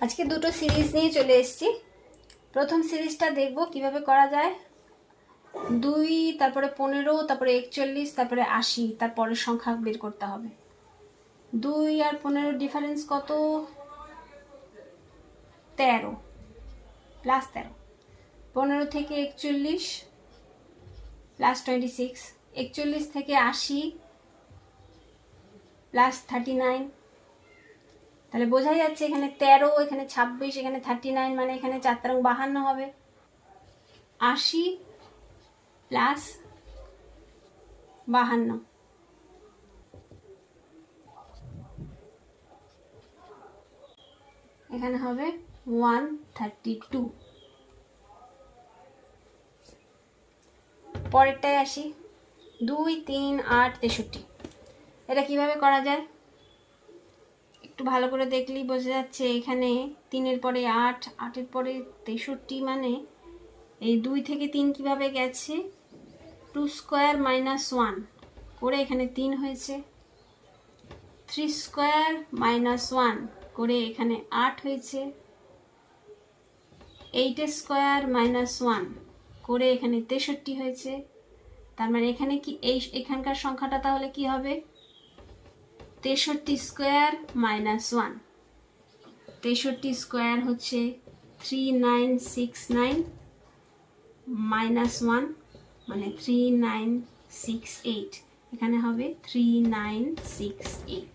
আজকে দুটো সিরিজ নিয়ে চলে এসেছি। প্রথম সিরিজটা দেখব কিভাবে করা যায়। 2, তারপরে 15, তারপরে 41, তারপরে 80, তারপরের সংখ্যা বের করতে হবে। 2 আর 15 ডিফারেন্স কত? 13 প্লাস 13। 15 থেকে 41 প্লাস 26। 41 থেকে 80 প্লাস 39। তাহলে বোঝাই যাচ্ছে এখানে 13, এখানে 26, এখানে 39, মানে এখানে 4 তেরং 52 হবে। 80 প্লাস 52 এখানে হবে 132। পরেরটায় আসি। 2, 3, 8, 63। এটা কিভাবে করা যায় একটু ভালো করে দেখলেই বোঝা যাচ্ছে। এখানে 3-এর পরে 8, 8-এর পরে 63, মানে এই 2 থেকে 3 কিভাবে গেছে? 2 স্কোয়ার মাইনাস 1 করে এখানে 3 হয়েছে। 3 স্কোয়ার মাইনাস 1 করে এখানে 8 হয়েছে। 8 স্কোয়ার মাইনাস 1 করে এখানে 63 হয়েছে। তার মানে এখানে কি এখানকার সংখ্যাটা তাহলে কি হবে? 63 স্কোয়ার মাইনাস 1। 63 স্কোয়ার হচ্ছে 3969 মাইনাস 1, মানে 3968। এখানে হবে 3968।